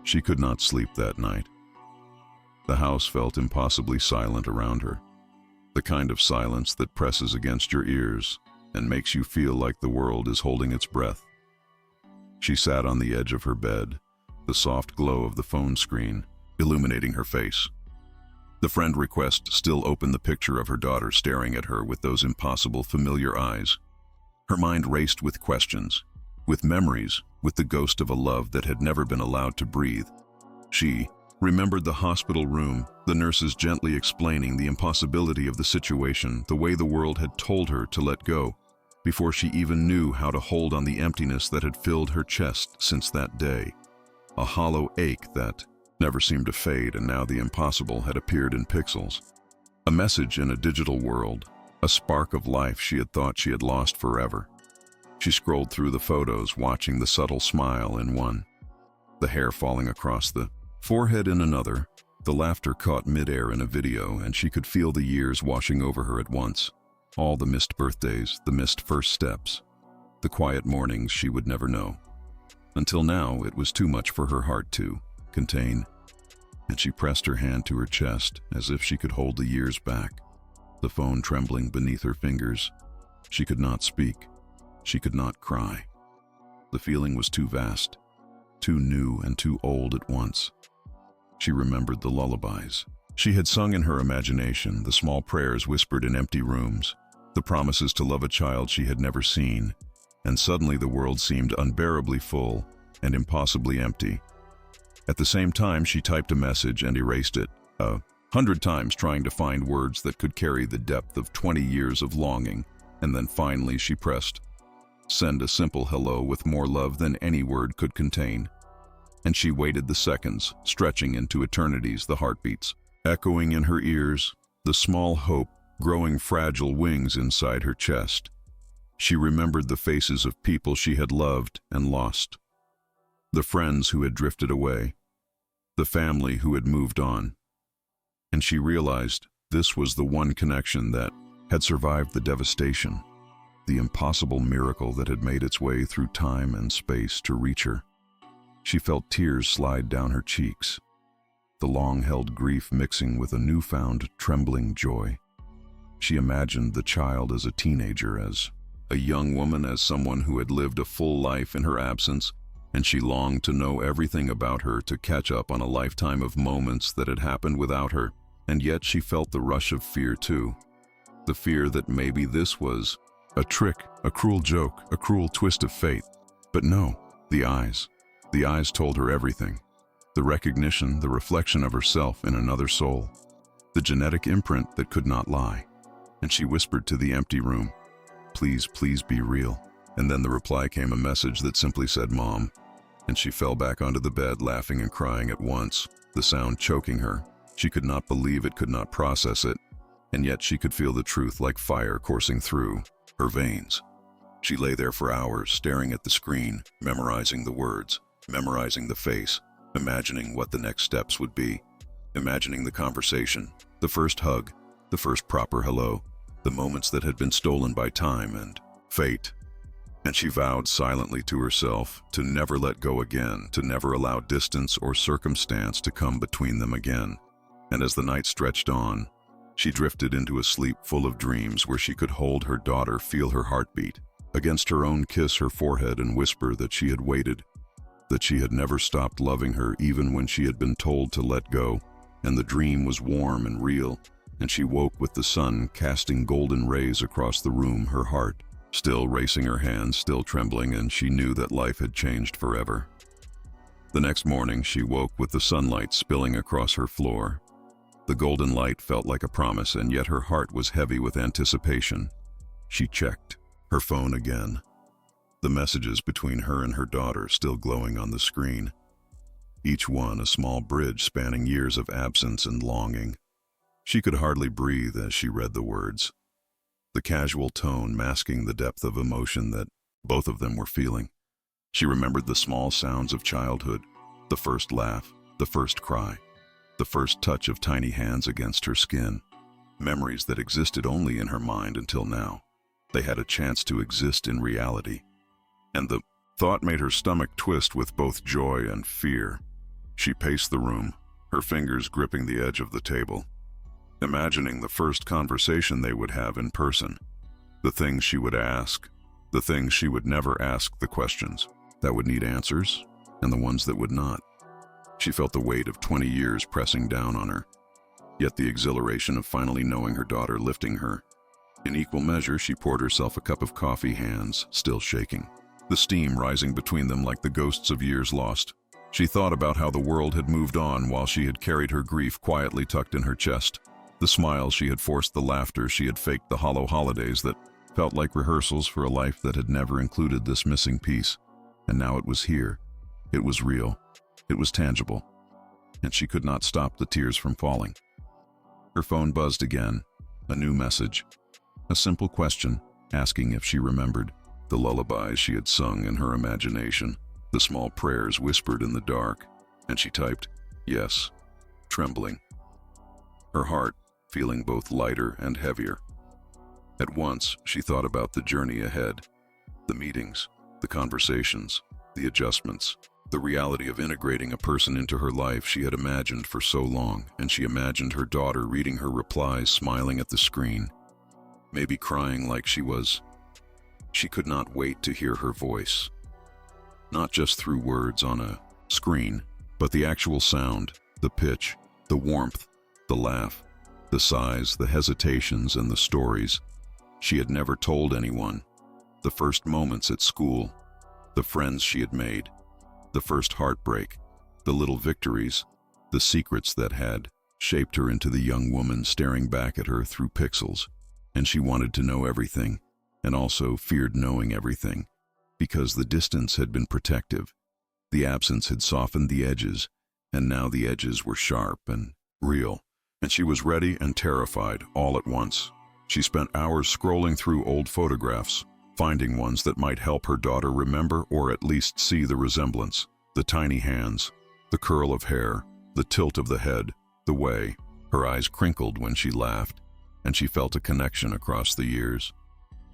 She could not sleep that night. The house felt impossibly silent around her, the kind of silence that presses against your ears and makes you feel like the world is holding its breath. She sat on the edge of her bed, the soft glow of the phone screen illuminating her face. The friend request still opened the picture of her daughter staring at her with those impossible familiar eyes. Her mind raced with questions, with memories, with the ghost of a love that had never been allowed to breathe. She remembered the hospital room, the nurses gently explaining the impossibility of the situation, the way the world had told her to let go, before she even knew how to hold on the emptiness that had filled her chest since that day. A hollow ache that never seemed to fade, and now the impossible had appeared in pixels. A message in a digital world, a spark of life she had thought she had lost forever. She scrolled through the photos, watching the subtle smile in one, the hair falling across the forehead in another, the laughter caught midair in a video, and she could feel the years washing over her at once. All the missed birthdays, the missed first steps, the quiet mornings she would never know. Until now, it was too much for her heart to contain, and she pressed her hand to her chest as if she could hold the years back, the phone trembling beneath her fingers. She could not speak. She could not cry. The feeling was too vast, too new and too old at once. She remembered the lullabies she had sung in her imagination, the small prayers whispered in empty rooms, the promises to love a child she had never seen, and suddenly the world seemed unbearably full and impossibly empty. At the same time, she typed a message and erased it 100 times, trying to find words that could carry the depth of 20 years of longing, and then finally she pressed send, a simple hello with more love than any word could contain. And she waited the seconds, stretching into eternities, the heartbeats echoing in her ears, the small hope growing fragile wings inside her chest. She remembered the faces of people she had loved and lost, the friends who had drifted away, the family who had moved on. And she realized this was the one connection that had survived the devastation, the impossible miracle that had made its way through time and space to reach her. She felt tears slide down her cheeks, the long-held grief mixing with a newfound trembling joy. She imagined the child as a teenager, as a young woman, as someone who had lived a full life in her absence, and she longed to know everything about her, to catch up on a lifetime of moments that had happened without her. And yet she felt the rush of fear too, the fear that maybe this was a trick, a cruel joke, a cruel twist of fate. But no, the eyes told her everything. The recognition, the reflection of herself in another soul, the genetic imprint that could not lie. And she whispered to the empty room, "Please, please be real." And then the reply came, a message that simply said, "Mom." And she fell back onto the bed, laughing and crying at once, the sound choking her. She could not believe it, could not process it, and yet she could feel the truth like fire coursing through her veins. She lay there for hours, staring at the screen, memorizing the words, memorizing the face, imagining what the next steps would be, imagining the conversation, the first hug, the first proper hello, the moments that had been stolen by time and fate. And she vowed silently to herself to never let go again, to never allow distance or circumstance to come between them again. And as the night stretched on, she drifted into a sleep full of dreams where she could hold her daughter, feel her heartbeat against her own, kiss her forehead and whisper that she had waited, that she had never stopped loving her even when she had been told to let go. And the dream was warm and real, and she woke with the sun casting golden rays across the room, her heart still racing, her hands still trembling, and she knew that life had changed forever. The next morning she woke with the sunlight spilling across her floor. The golden light felt like a promise, and yet her heart was heavy with anticipation. She checked her phone again, the messages between her and her daughter still glowing on the screen, each one a small bridge spanning years of absence and longing. She could hardly breathe as she read the words, the casual tone masking the depth of emotion that both of them were feeling. She remembered the small sounds of childhood, the first laugh, the first cry, the first touch of tiny hands against her skin, memories that existed only in her mind until now. They had a chance to exist in reality. And the thought made her stomach twist with both joy and fear. She paced the room, her fingers gripping the edge of the table, imagining the first conversation they would have in person. The things she would ask, the things she would never ask, the questions that would need answers, and the ones that would not. She felt the weight of 20 years pressing down on her, yet the exhilaration of finally knowing her daughter lifting her. In equal measure, she poured herself a cup of coffee, hands still shaking, the steam rising between them like the ghosts of years lost. She thought about how the world had moved on while she had carried her grief quietly tucked in her chest. The smiles she had forced, the laughter she had faked, the hollow holidays that felt like rehearsals for a life that had never included this missing piece. And now it was here. It was real. It was tangible. And she could not stop the tears from falling. Her phone buzzed again. A new message. A simple question, asking if she remembered the lullabies she had sung in her imagination, the small prayers whispered in the dark, and she typed, yes, trembling. Her heart feeling both lighter and heavier. At once, she thought about the journey ahead, the meetings, the conversations, the adjustments, the reality of integrating a person into her life she had imagined for so long, and she imagined her daughter reading her replies, smiling at the screen, maybe crying like she was. She could not wait to hear her voice. Not just through words on a screen, but the actual sound, the pitch, the warmth, the laugh, the sighs, the hesitations, and the stories she had never told anyone, the first moments at school, the friends she had made, the first heartbreak, the little victories, the secrets that had shaped her into the young woman staring back at her through pixels. And she wanted to know everything, and also feared knowing everything, because the distance had been protective. The absence had softened the edges, and now the edges were sharp and real, and she was ready and terrified all at once. She spent hours scrolling through old photographs, finding ones that might help her daughter remember or at least see the resemblance, the tiny hands, the curl of hair, the tilt of the head, the way her eyes crinkled when she laughed, and she felt a connection across the years,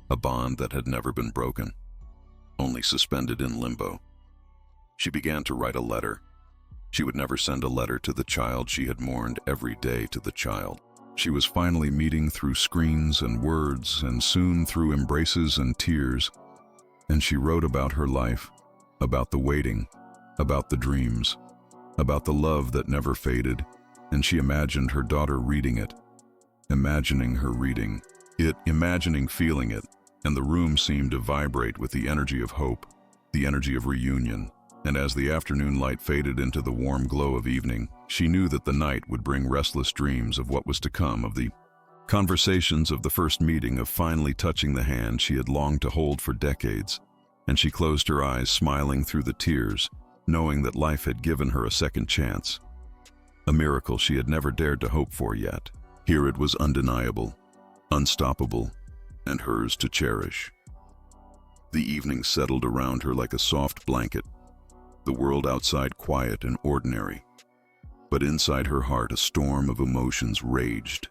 a bond that had never been broken, only suspended in limbo. She began to write a letter. She would never send a letter to the child she had mourned every day to the child. She was finally meeting through screens and words, and soon through embraces and tears. And she wrote about her life, about the waiting, about the dreams, about the love that never faded, and she imagined her daughter reading it, imagining her reading it, imagining feeling it, and the room seemed to vibrate with the energy of hope, the energy of reunion. And as the afternoon light faded into the warm glow of evening, she knew that the night would bring restless dreams of what was to come, of the conversations of the first meeting, of finally touching the hand she had longed to hold for decades. And she closed her eyes, smiling through the tears, knowing that life had given her a second chance, a miracle she had never dared to hope for yet. Here it was, undeniable, unstoppable, and hers to cherish. The evening settled around her like a soft blanket, the world outside quiet and ordinary. But inside her heart, a storm of emotions raged.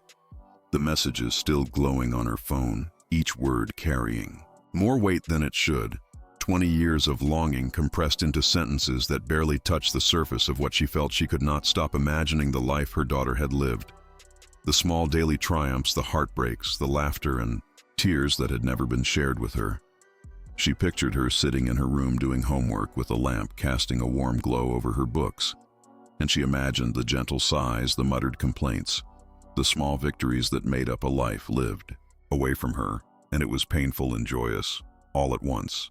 The messages still glowing on her phone, each word carrying more weight than it should. 20 years of longing compressed into sentences that barely touched the surface of what she felt. She could not stop imagining the life her daughter had lived. The small daily triumphs, the heartbreaks, the laughter and tears that had never been shared with her. She pictured her sitting in her room doing homework with a lamp casting a warm glow over her books, and she imagined the gentle sighs, the muttered complaints, the small victories that made up a life lived away from her, and it was painful and joyous, all at once.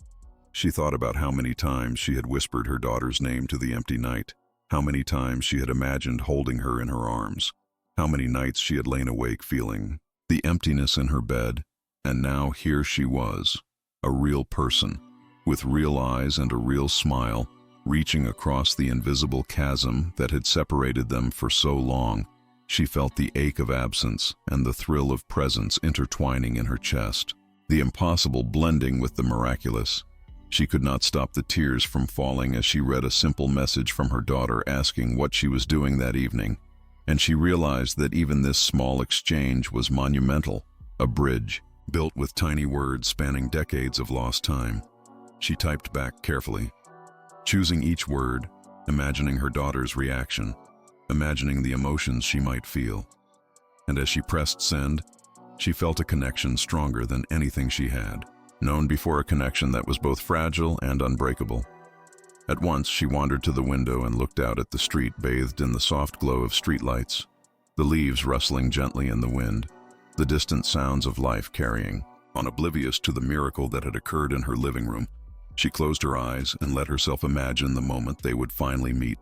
She thought about how many times she had whispered her daughter's name to the empty night, how many times she had imagined holding her in her arms, how many nights she had lain awake feeling the emptiness in her bed, and now here she was, a real person, with real eyes and a real smile, reaching across the invisible chasm that had separated them for so long. She felt the ache of absence and the thrill of presence intertwining in her chest, the impossible blending with the miraculous. She could not stop the tears from falling as she read a simple message from her daughter asking what she was doing that evening, and she realized that even this small exchange was monumental, a bridge built with tiny words spanning decades of lost time. She typed back carefully, choosing each word, imagining her daughter's reaction, imagining the emotions she might feel. And as she pressed send, she felt a connection stronger than anything she had known before, a connection that was both fragile and unbreakable. At once, she wandered to the window and looked out at the street bathed in the soft glow of streetlights, the leaves rustling gently in the wind, the distant sounds of life carrying on. Oblivious to the miracle that had occurred in her living room, she closed her eyes and let herself imagine the moment they would finally meet.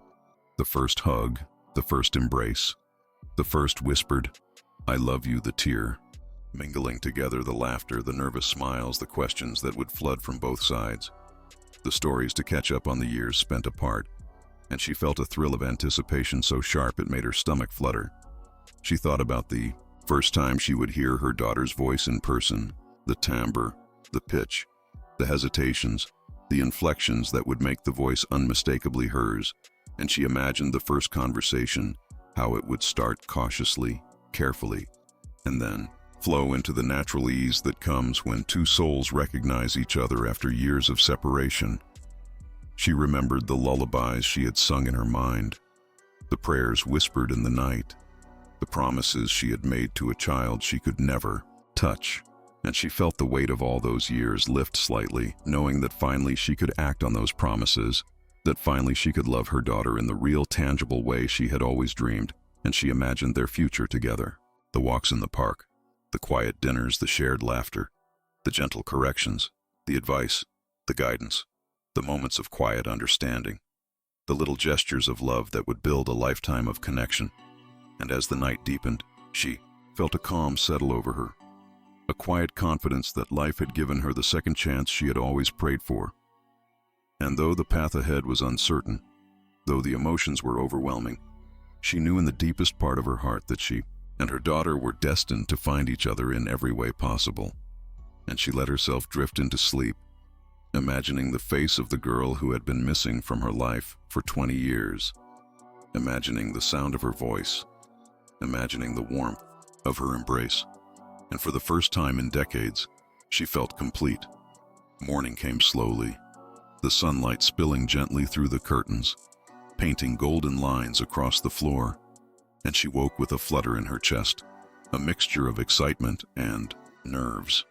The first hug, the first embrace, the first whispered, "I love you," the tear, mingling together the laughter, the nervous smiles, the questions that would flood from both sides, the stories to catch up on the years spent apart, and she felt a thrill of anticipation so sharp it made her stomach flutter. She thought about the first time she would hear her daughter's voice in person, the timbre, the pitch, the hesitations, the inflections that would make the voice unmistakably hers, and she imagined the first conversation, how it would start cautiously, carefully, and then flow into the natural ease that comes when two souls recognize each other after years of separation. She remembered the lullabies she had sung in her mind, the prayers whispered in the night, the promises she had made to a child she could never touch, and she felt the weight of all those years lift slightly, knowing that finally she could act on those promises, that finally she could love her daughter in the real, tangible way she had always dreamed, and she imagined their future together. The walks in the park, the quiet dinners, the shared laughter, the gentle corrections, the advice, the guidance, the moments of quiet understanding, the little gestures of love that would build a lifetime of connection. And as the night deepened, she felt a calm settle over her, a quiet confidence that life had given her the second chance she had always prayed for. And though the path ahead was uncertain, though the emotions were overwhelming, she knew in the deepest part of her heart that she and her daughter were destined to find each other in every way possible. And she let herself drift into sleep, imagining the face of the girl who had been missing from her life for 20 years, imagining the sound of her voice, imagining the warmth of her embrace. And for the first time in decades, she felt complete. Morning came slowly, the sunlight spilling gently through the curtains, painting golden lines across the floor, and she woke with a flutter in her chest, a mixture of excitement and nerves.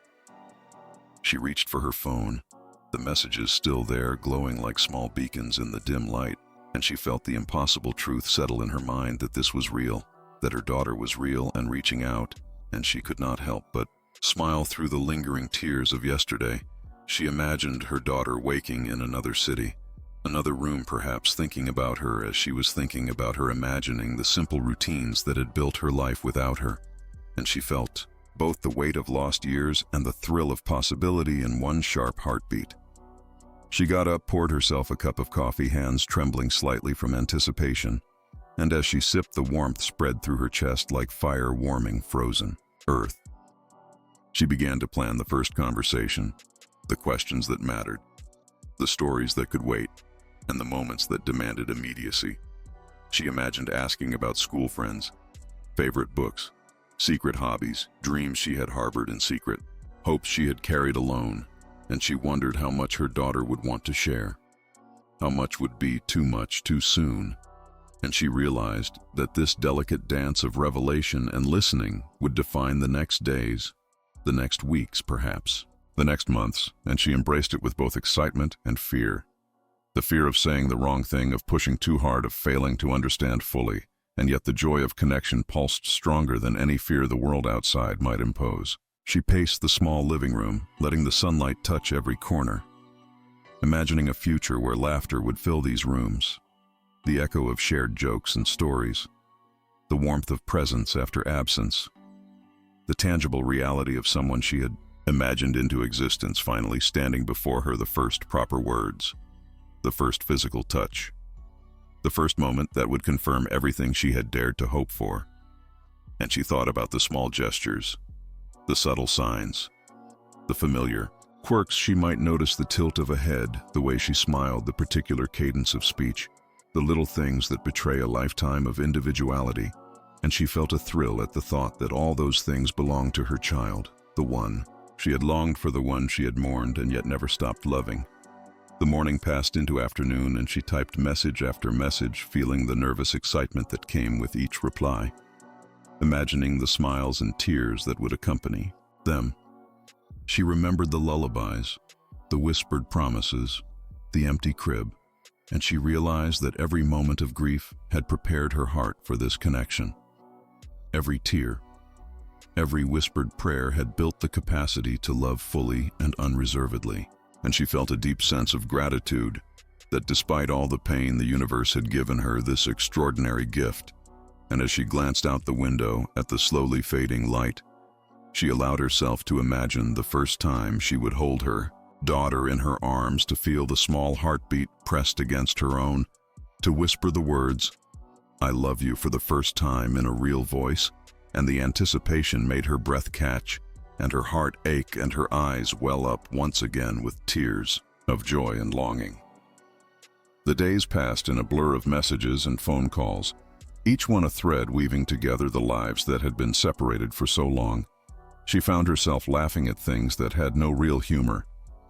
She reached for her phone, the messages still there, glowing like small beacons in the dim light, and she felt the impossible truth settle in her mind that this was real, that her daughter was real and reaching out, and she could not help but smile through the lingering tears of yesterday. She imagined her daughter waking in another city, another room perhaps, thinking about her as she was thinking about her, imagining the simple routines that had built her life without her. And she felt both the weight of lost years and the thrill of possibility in one sharp heartbeat. She got up, poured herself a cup of coffee, hands trembling slightly from anticipation, and as she sipped, the warmth spread through her chest like fire warming frozen earth. She began to plan the first conversation, the questions that mattered, the stories that could wait, and the moments that demanded immediacy. She imagined asking about school friends, favorite books, secret hobbies, dreams she had harbored in secret, hopes she had carried alone, and she wondered how much her daughter would want to share, how much would be too much too soon. And she realized that this delicate dance of revelation and listening would define the next days, the next weeks perhaps, the next months, and she embraced it with both excitement and fear. The fear of saying the wrong thing, of pushing too hard, of failing to understand fully, and yet the joy of connection pulsed stronger than any fear the world outside might impose. She paced the small living room, letting the sunlight touch every corner, imagining a future where laughter would fill these rooms, the echo of shared jokes and stories, the warmth of presence after absence, the tangible reality of someone she had imagined into existence finally standing before her, the first proper words, the first physical touch, the first moment that would confirm everything she had dared to hope for. And she thought about the small gestures, the subtle signs, the familiar quirks she might notice, the tilt of a head, the way she smiled, the particular cadence of speech, the little things that betray a lifetime of individuality. And she felt a thrill at the thought that all those things belonged to her child, the one she had longed for, the one she had mourned and yet never stopped loving. The morning passed into afternoon and she typed message after message, feeling the nervous excitement that came with each reply, imagining the smiles and tears that would accompany them. She remembered the lullabies, the whispered promises, the empty crib, and she realized that every moment of grief had prepared her heart for this connection. Every tear, every whispered prayer had built the capacity to love fully and unreservedly, and she felt a deep sense of gratitude that despite all the pain, the universe had given her this extraordinary gift. And as she glanced out the window at the slowly fading light, she allowed herself to imagine the first time she would hold her daughter in her arms, to feel the small heartbeat pressed against her own, to whisper the words, "I love you," for the first time in a real voice, and the anticipation made her breath catch and her heart ache and her eyes well up once again with tears of joy and longing. The days passed in a blur of messages and phone calls, each one a thread weaving together the lives that had been separated for so long. She found herself laughing at things that had no real humor,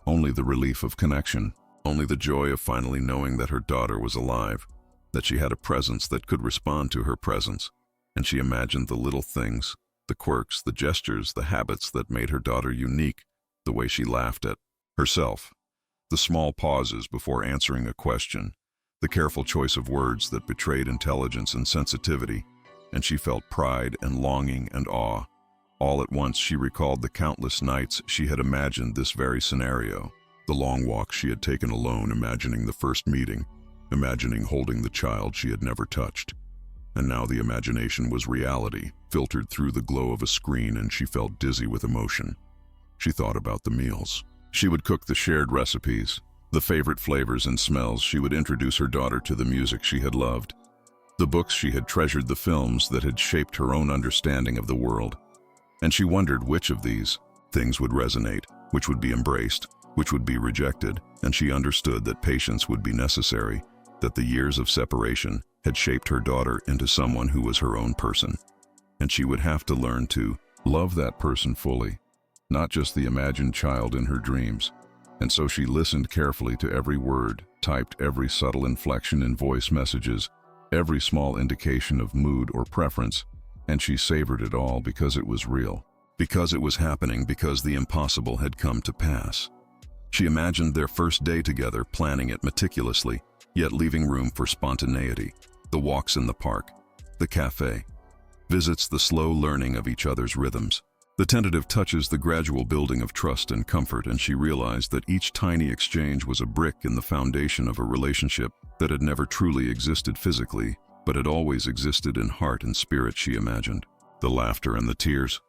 only the relief of connection, only the joy of finally knowing that her daughter was alive, that she had a presence that could respond to her presence, and she imagined the little things, the quirks, the gestures, the habits that made her daughter unique, the way she laughed at herself, the small pauses before answering a question, the careful choice of words that betrayed intelligence and sensitivity, and she felt pride and longing and awe. All at once she recalled the countless nights she had imagined this very scenario, the long walks she had taken alone, imagining the first meeting, imagining holding the child she had never touched. And now the imagination was reality, filtered through the glow of a screen, and she felt dizzy with emotion. She thought about the meals. She would cook the shared recipes, the favorite flavors and smells. She would introduce her daughter to the music she had loved, the books she had treasured, the films that had shaped her own understanding of the world. And she wondered which of these things would resonate, which would be embraced, which would be rejected, and she understood that patience would be necessary, that the years of separation had shaped her daughter into someone who was her own person, and she would have to learn to love that person fully, not just the imagined child in her dreams. And so she listened carefully to every word, typed every subtle inflection in voice messages, every small indication of mood or preference, and she savored it all because it was real, because it was happening, because the impossible had come to pass. She imagined their first day together, planning it meticulously, yet leaving room for spontaneity, the walks in the park, the cafe, visits, the slow learning of each other's rhythms, the tentative touches, the gradual building of trust and comfort, and she realized that each tiny exchange was a brick in the foundation of a relationship that had never truly existed physically, but had always existed in heart and spirit. She imagined the laughter and the tears,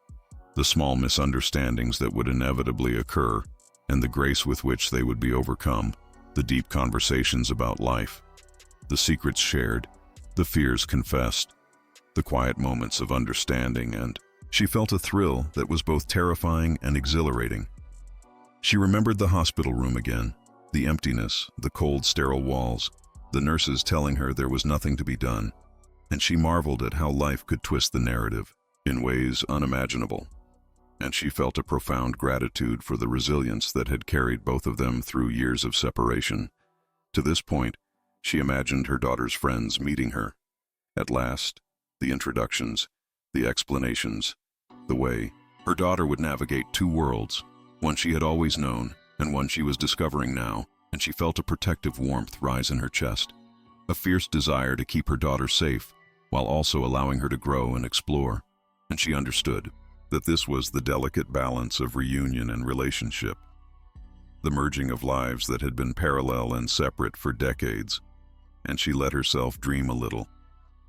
the small misunderstandings that would inevitably occur, and the grace with which they would be overcome, the deep conversations about life, the secrets shared, the fears confessed, the quiet moments of understanding, and she felt a thrill that was both terrifying and exhilarating. She remembered the hospital room again, the emptiness, the cold, sterile walls, the nurses telling her there was nothing to be done, and she marveled at how life could twist the narrative in ways unimaginable. And she felt a profound gratitude for the resilience that had carried both of them through years of separation. To this point, she imagined her daughter's friends meeting her. At last, the introductions, the explanations, the way her daughter would navigate two worlds, one she had always known and one she was discovering now, and she felt a protective warmth rise in her chest, a fierce desire to keep her daughter safe while also allowing her to grow and explore. And she understood that this was the delicate balance of reunion and relationship, the merging of lives that had been parallel and separate for decades. And she let herself dream a little,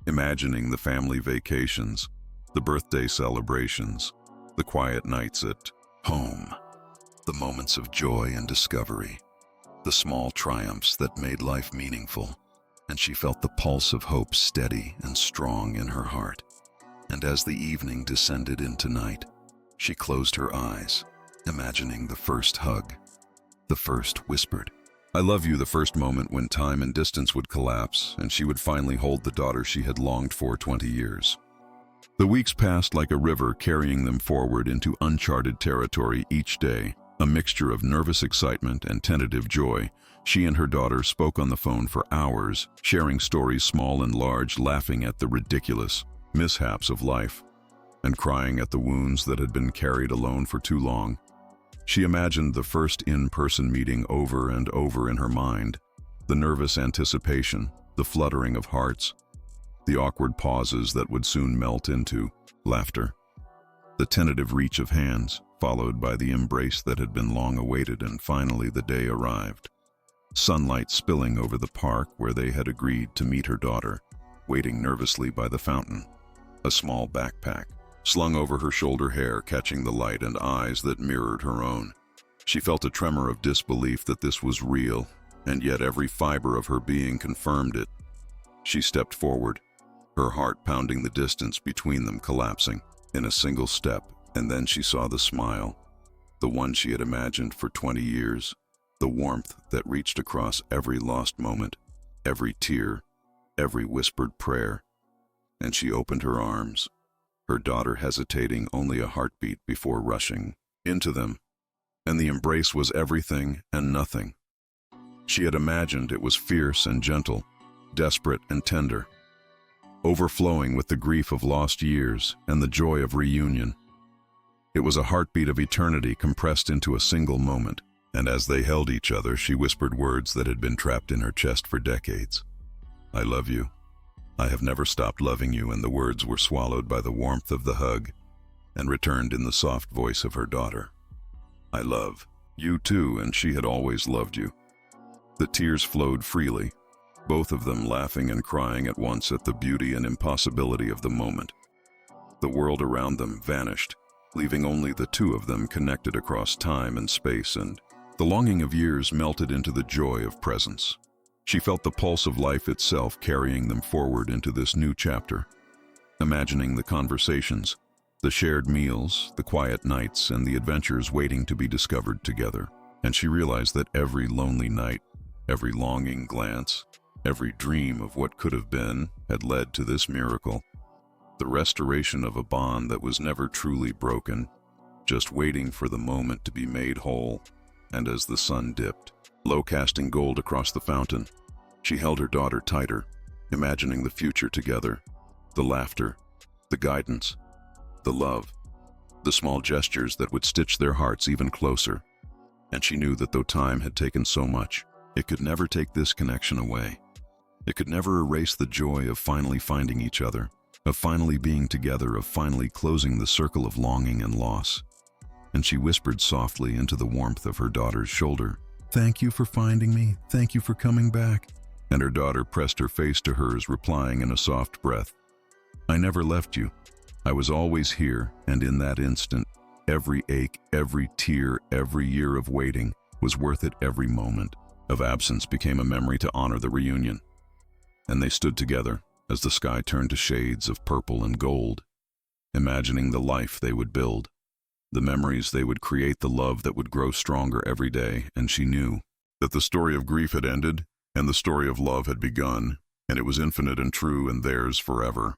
imagining the family vacations, the birthday celebrations, the quiet nights at home, the moments of joy and discovery, the small triumphs that made life meaningful. And she felt the pulse of hope steady and strong in her heart. And as the evening descended into night, she closed her eyes, imagining the first hug, the first whispered, "I love you," the first moment when time and distance would collapse and she would finally hold the daughter she had longed for 20 years. The weeks passed like a river, carrying them forward into uncharted territory each day, a mixture of nervous excitement and tentative joy, She and her daughter spoke on the phone for hours, sharing stories small and large, laughing at the ridiculous mishaps of life, and crying at the wounds that had been carried alone for too long. She imagined the first in-person meeting over and over in her mind, the nervous anticipation, the fluttering of hearts, the awkward pauses that would soon melt into laughter, the tentative reach of hands, followed by the embrace that had been long awaited, and finally the day arrived. Sunlight spilling over the park where they had agreed to meet, her daughter waiting nervously by the fountain, a small backpack slung over her shoulder, hair catching the light and eyes that mirrored her own. She felt a tremor of disbelief that this was real, and yet every fiber of her being confirmed it. She stepped forward, her heart pounding, the distance between them collapsing in a single step, and then she saw the smile, the one she had imagined for 20 years, the warmth that reached across every lost moment, every tear, every whispered prayer. And she opened her arms, her daughter hesitating only a heartbeat before rushing into them. And the embrace was everything and nothing. She had imagined it was fierce and gentle, desperate and tender, overflowing with the grief of lost years and the joy of reunion. It was a heartbeat of eternity compressed into a single moment, and as they held each other, she whispered words that had been trapped in her chest for decades. "I love you. I have never stopped loving you," and the words were swallowed by the warmth of the hug and returned in the soft voice of her daughter. "I love you too," and she had always loved you. The tears flowed freely, both of them laughing and crying at once at the beauty and impossibility of the moment. The world around them vanished, leaving only the two of them connected across time and space, and the longing of years melted into the joy of presence. She felt the pulse of life itself carrying them forward into this new chapter, imagining the conversations, the shared meals, the quiet nights, and the adventures waiting to be discovered together. And she realized that every lonely night, every longing glance, every dream of what could have been had led to this miracle, the restoration of a bond that was never truly broken, just waiting for the moment to be made whole. And as the sun dipped, low casting gold across the fountain, she held her daughter tighter, imagining the future together, the laughter, the guidance, the love, the small gestures that would stitch their hearts even closer. And she knew that though time had taken so much, it could never take this connection away. It could never erase the joy of finally finding each other, of finally being together, of finally closing the circle of longing and loss. And she whispered softly into the warmth of her daughter's shoulder, "Thank you for finding me. Thank you for coming back." And her daughter pressed her face to hers, replying in a soft breath, "I never left you. I was always here." And in that instant, every ache, every tear, every year of waiting was worth it. Every moment of absence became a memory to honor the reunion. And they stood together as the sky turned to shades of purple and gold, imagining the life they would build, the memories they would create, the love that would grow stronger every day. And she knew that the story of grief had ended and the story of love had begun, and it was infinite and true and theirs forever.